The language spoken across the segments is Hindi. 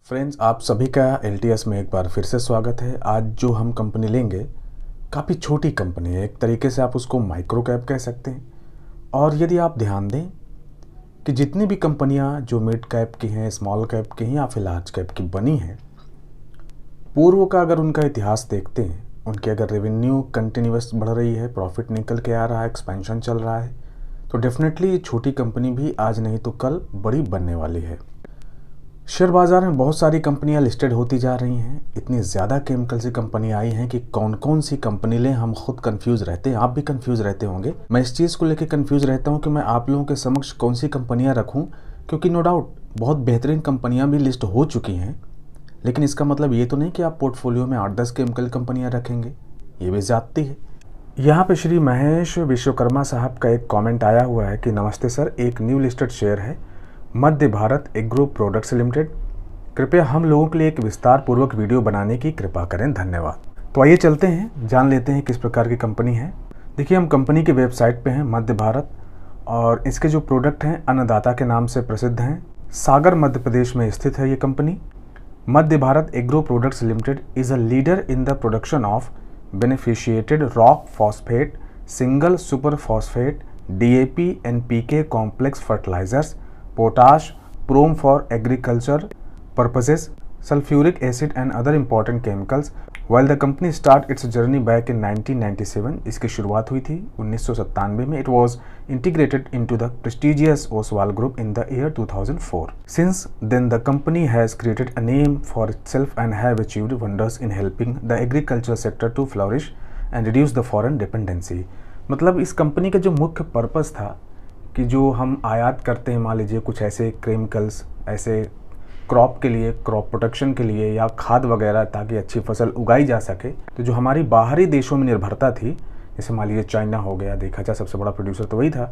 फ्रेंड्स, आप सभी का एलटीएस में एक बार फिर से स्वागत है। आज जो हम कंपनी लेंगे काफ़ी छोटी कंपनी है, एक तरीके से आप उसको माइक्रो कैप कह सकते हैं। और यदि आप ध्यान दें कि जितनी भी कंपनियां जो मिड कैप की हैं, स्मॉल कैप की हैं या फिर लार्ज कैप की बनी हैं, पूर्व का अगर उनका इतिहास देखते हैं, उनकी अगर रेवेन्यू कंटिन्यूअस बढ़ रही है, प्रॉफिट निकल के आ रहा है, एक्सपेंशन चल रहा है, तो डेफिनेटली ये छोटी कंपनी भी आज नहीं तो कल बड़ी बनने वाली है। शेयर बाज़ार में बहुत सारी कंपनियां लिस्टेड होती जा रही हैं। इतनी ज़्यादा केमिकल सी कंपनी आई हैं कि कौन कौन सी कंपनी लें, हम खुद कंफ्यूज रहते हैं। आप भी कंफ्यूज रहते होंगे। मैं इस चीज़ को लेकर कंफ्यूज रहता हूं कि मैं आप लोगों के समक्ष कौन सी कंपनियां रखूं, क्योंकि नो डाउट बहुत बेहतरीन कंपनियां भी लिस्ट हो चुकी हैं। लेकिन इसका मतलब ये तो नहीं कि आप पोर्टफोलियो में 8-10 केमिकल कंपनियाँ रखेंगे, ये भी ज़्यादती है। यहाँ पे श्री महेश विश्वकर्मा साहब का एक कॉमेंट आया हुआ है कि नमस्ते सर, एक न्यू लिस्टेड शेयर है मध्य भारत एग्रो प्रोडक्ट्स लिमिटेड, कृपया हम लोगों के लिए एक विस्तार पूर्वक वीडियो बनाने की कृपा करें, धन्यवाद। तो आइए चलते हैं, जान लेते हैं किस प्रकार की कंपनी है। देखिए, हम कंपनी के वेबसाइट पे हैं, मध्य भारत, और इसके जो प्रोडक्ट हैं अन्नदाता के नाम से प्रसिद्ध हैं। सागर मध्य प्रदेश में स्थित है ये company. Madhya Bharat agro products limited is a leader in the production of beneficiated rock phosphate, single super phosphate, DAP and PK complex fertilizers, potash, chrome for agriculture purposes, sulfuric acid and other important chemicals. While the company started its journey back in 1997, इसकी शुरुआत हुई थी 1997 में. It was integrated into the prestigious Oswal Group in the year 2004. Since then, the company has created a name for itself and have achieved wonders in helping the agriculture sector to flourish and reduce the foreign dependency. मतलब इस कंपनी का जो मुख्य पर्पस था कि जो हम आयात करते हैं, मान लीजिए कुछ ऐसे केमिकल्स, ऐसे क्रॉप के लिए, क्रॉप प्रोटेक्शन के लिए या खाद वगैरह, ताकि अच्छी फसल उगाई जा सके, तो जो हमारी बाहरी देशों में निर्भरता थी, जैसे मान लीजिए चाइना हो गया, देखा जाए सबसे बड़ा प्रोड्यूसर तो वही था,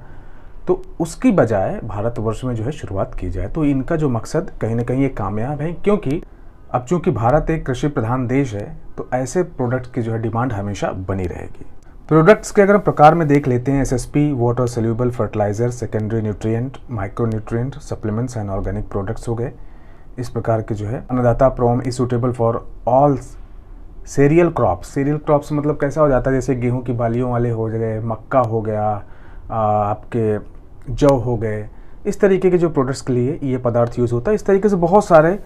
तो उसकी बजाय भारतवर्ष में जो है शुरुआत की जाए। तो इनका जो मकसद कहीं ना कहीं ये कामयाब है, क्योंकि अब चूँकि भारत एक कृषि प्रधान देश है, तो ऐसे प्रोडक्ट की जो है डिमांड हमेशा बनी रहेगी। प्रोडक्ट्स के अगर प्रकार में देख लेते हैं, SSP, water soluble fertilizer, secondary nutrient, micro nutrient, supplements and organic products हो गए। इस प्रकार के जो है Annadata prom is suitable for all cereal crops. Cereal crops मतलब कैसा हो जाता है, जैसे गेहूं की बालियों वाले हो गए, मक्का हो गया, आपके जौ हो गए, इस तरीके के जो प्रोडक्ट्स के लिए ये पदार्थ यूज़ होता है। इस तरीके से बहुत सारे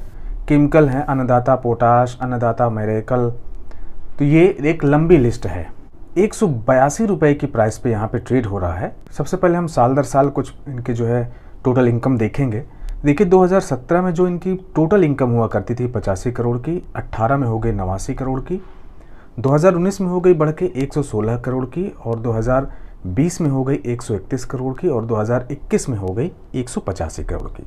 केमिकल हैं, अन्नदाता पोटाश, अन्नदाता मेरेकल। तो ये एक लंबी लिस्ट है। 182 रुपये की प्राइस पे यहाँ पे ट्रेड हो रहा है। सबसे पहले हम साल दर साल कुछ इनके जो है टोटल इनकम देखेंगे। देखिए, 2017 में जो इनकी टोटल इनकम हुआ करती थी 85 करोड़ की, 18 में हो गई 89 करोड़ की, 2019 में हो गई बढ़ के 116 करोड़ की, और 2020 में हो गई 131 करोड़ की, और 2021 में हो गई 185 करोड़ की।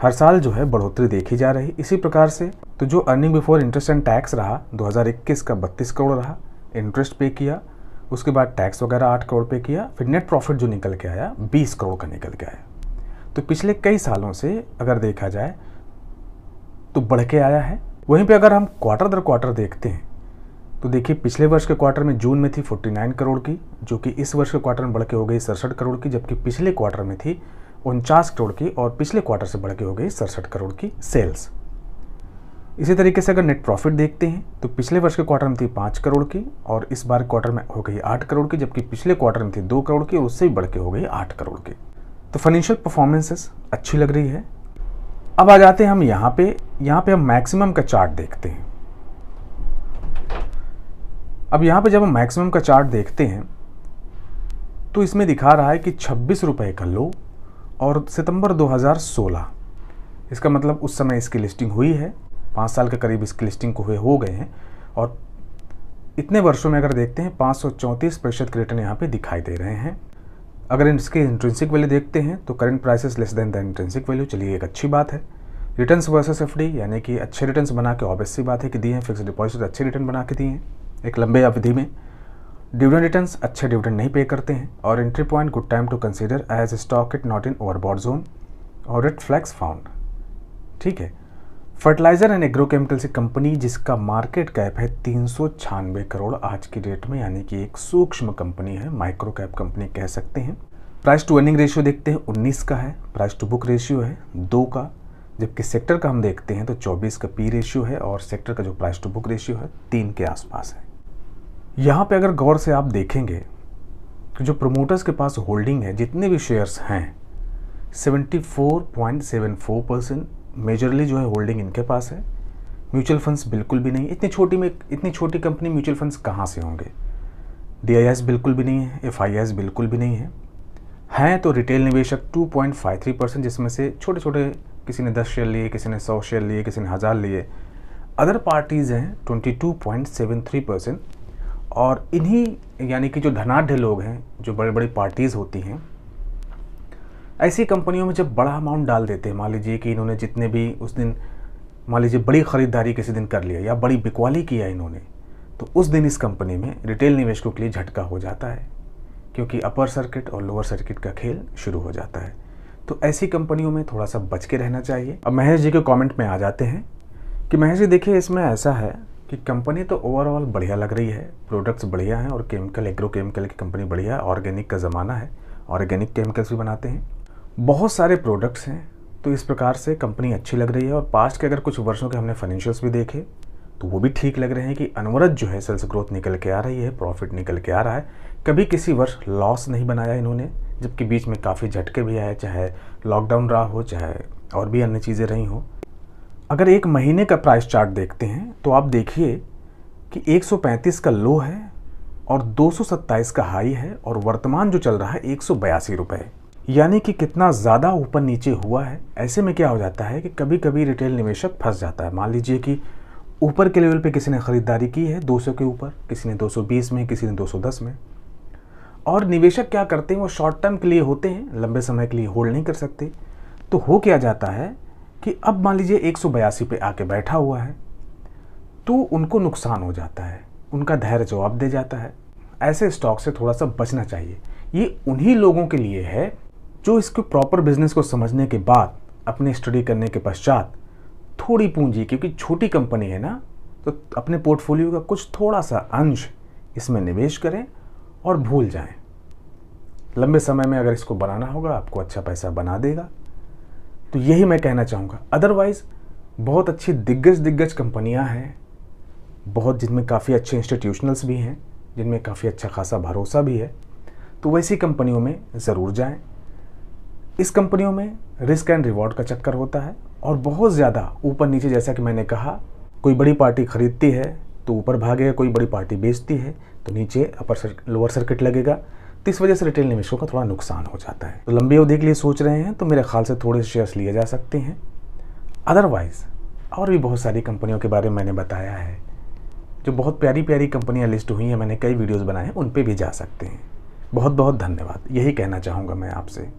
हर साल जो है बढ़ोतरी देखी जा रही। इसी प्रकार से तो जो earning before interest and tax रहा 2021 का 32 करोड़ रहा, इंटरेस्ट पे किया, उसके बाद टैक्स वगैरह 8 करोड़ पे किया, फिर नेट प्रॉफिट जो निकल के आया 20 करोड़ का निकल के आया। तो पिछले कई सालों से अगर देखा जाए तो बढ़ के आया है। वहीं पे अगर हम क्वार्टर दर क्वार्टर देखते हैं तो देखिए, पिछले वर्ष के क्वार्टर में जून में थी 49 करोड़ की, जो कि इस वर्ष के क्वार्टर में बढ़ के हो गई 67 करोड़ की, जबकि पिछले क्वार्टर में थी 49 करोड़ की, और पिछले क्वार्टर से बढ़ के हो गई 67 करोड़ की सेल्स। इसी तरीके से अगर नेट प्रॉफिट देखते हैं तो पिछले वर्ष के क्वार्टर में थी 5 करोड़ की, और इस बार क्वार्टर में हो गई 8 करोड़ की, जबकि पिछले क्वार्टर में थी 2 करोड़ की, और उससे भी बढ़ के हो गई 8 करोड़ की। तो फाइनेंशियल परफॉर्मेंसेस अच्छी लग रही है। अब आ जाते हैं हम यहाँ पे हम मैक्सिमम का चार्ट देखते हैं। अब यहाँ पे जब हम मैक्सिमम का चार्ट देखते हैं तो इसमें दिखा रहा है कि 26 रुपये का लो, और सितंबर 2016, इसका मतलब उस समय इसकी लिस्टिंग हुई है, 5 साल के करीब इसकी लिस्टिंग को हुए हो गए हैं, और इतने वर्षों में अगर देखते हैं 534% के रिटर्न यहाँ पे दिखाई दे रहे हैं। अगर इसके इंट्रिंसिक वैल्यू देखते हैं तो current prices less than the intrinsic value, चलिए एक अच्छी बात है। रिटर्न्स वर्सेस FD, यानी कि अच्छे रिटर्न्स बना के, ऑब्वियस सी बात है कि दिए हैं। फिक्स डिपॉजिट अच्छे रिटर्न बना के दिए हैं एक लंबे अवधि में। डिविडेंड रिटर्न्स अच्छे डिविडेंड नहीं पे करते हैं। और entry point good time to consider as stock it not in overbought zone, और रेड फ्लैग्स फाउंड। ठीक है। फर्टिलाइजर एंड एग्रोकेमिकल से कंपनी जिसका मार्केट कैप है 396 करोड़ आज की डेट में, यानी कि एक सूक्ष्म कंपनी है, माइक्रो कैप कंपनी कह सकते हैं। प्राइस टू अर्निंग रेशियो देखते हैं 19 का है, प्राइस टू बुक रेशियो है 2 का, जबकि सेक्टर का हम देखते हैं तो 24 का पी रेशियो है और सेक्टर का जो प्राइस टू बुक रेशियो है 3 के आसपास है। यहाँ पे अगर गौर से आप देखेंगे कि जो प्रमोटर्स के पास होल्डिंग है, जितने भी शेयर्स हैं 74.74% मेजरली जो है होल्डिंग इनके पास है। म्यूचुअल फंड्स बिल्कुल भी नहीं, इतनी छोटी कंपनी म्यूचुअल फंड्स कहाँ से होंगे। DIS बिल्कुल भी नहीं है, FIS बिल्कुल भी नहीं है। हैं तो रिटेल निवेशक 2.53%, जिसमें से छोटे छोटे किसी ने 10 शेयर लिए, किसी ने 100 शेयर लिए, किसी ने 1000 लिए। अदर पार्टीज़ हैं 22.73%। और इन्हीं यानी कि जो धनाढ़ लोग हैं, जो बड़ी बड़ी पार्टीज़ होती हैं, ऐसी कंपनियों में जब बड़ा अमाउंट डाल देते हैं, मान लीजिए कि इन्होंने जितने भी उस दिन मान लीजिए बड़ी ख़रीदारी किसी दिन कर लिया या बड़ी बिकवाली किया इन्होंने, तो उस दिन इस कंपनी में रिटेल निवेशकों के लिए झटका हो जाता है, क्योंकि अपर सर्किट और लोअर सर्किट का खेल शुरू हो जाता है। तो ऐसी कंपनियों में थोड़ा सा बच के रहना चाहिए। अब महेश जी के कमेंट में आ जाते हैं कि महेश जी देखिए, इसमें ऐसा है कि कंपनी तो ओवरऑल बढ़िया लग रही है, प्रोडक्ट्स बढ़िया हैं और केमिकल एग्रो केमिकल की कंपनी बढ़िया है, ऑर्गेनिक का ज़माना है, ऑर्गेनिक केमिकल्स भी बनाते हैं, बहुत सारे प्रोडक्ट्स हैं, तो इस प्रकार से कंपनी अच्छी लग रही है। और पास्ट के अगर कुछ वर्षों के हमने फाइनेंशियल्स भी देखे तो वो भी ठीक लग रहे हैं कि अनवरत जो है सेल्स ग्रोथ निकल के आ रही है, प्रॉफिट निकल के आ रहा है। कभी किसी वर्ष लॉस नहीं बनाया इन्होंने, जबकि बीच में काफ़ी झटके भी आए, चाहे लॉकडाउन रहा हो, चाहे और भी अन्य चीज़ें रही हो। अगर एक महीने का प्राइस चार्ट देखते हैं तो आप देखिए कि 135 का लो है और 227 का हाई है, और वर्तमान जो चल रहा है 182 रुपये, यानी कि कितना ज़्यादा ऊपर नीचे हुआ है। ऐसे में क्या हो जाता है कि कभी कभी रिटेल निवेशक फंस जाता है। मान लीजिए कि ऊपर के लेवल पे किसी ने ख़रीदारी की है 200 के ऊपर, किसी ने 220 में, किसी ने 210 में, और निवेशक क्या करते हैं, वो शॉर्ट टर्म के लिए होते हैं, लंबे समय के लिए होल्ड नहीं कर सकते। तो हो क्या जाता है कि अब मान लीजिए 182 पे आके बैठा हुआ है, तो उनको नुकसान हो जाता है, उनका धैर्य जवाब दे जाता है। ऐसे स्टॉक से थोड़ा सा बचना चाहिए। ये उन्हीं लोगों के लिए है जो इसको प्रॉपर बिजनेस को समझने के बाद, अपनी स्टडी करने के पश्चात थोड़ी पूंजी, क्योंकि छोटी कंपनी है ना, तो अपने पोर्टफोलियो का कुछ थोड़ा सा अंश इसमें निवेश करें और भूल जाएं। लंबे समय में अगर इसको बनाना होगा, आपको अच्छा पैसा बना देगा। तो यही मैं कहना चाहूँगा। अदरवाइज़ बहुत अच्छी दिग्गज कंपनियां हैं, बहुत, जिनमें काफ़ी अच्छे इंस्टीट्यूशनल्स भी हैं, जिनमें काफ़ी अच्छा खासा भरोसा भी है, तो वैसी कंपनियों में ज़रूर जाएं। इस कंपनियों में रिस्क एंड रिवॉर्ड का चक्कर होता है, और बहुत ज़्यादा ऊपर नीचे, जैसा कि मैंने कहा, कोई बड़ी पार्टी खरीदती है तो ऊपर भागेगा, कोई बड़ी पार्टी बेचती है तो नीचे लोअर सर्किट लगेगा। तो इस वजह से रिटेल निवेशकों का थोड़ा नुकसान हो जाता है। तो लंबी अवधि के लिए सोच रहे हैं तो मेरे ख्याल से थोड़े शेयर्स लिए जा सकते हैं। अदरवाइज़ और भी बहुत सारी कंपनियों के बारे में मैंने बताया है, जो बहुत प्यारी प्यारी कंपनियां लिस्ट हुई हैं, मैंने कई वीडियोस बनाए हैं, उन पे भी जा सकते हैं। बहुत बहुत धन्यवाद, यही कहना चाहूँगा मैं आपसे।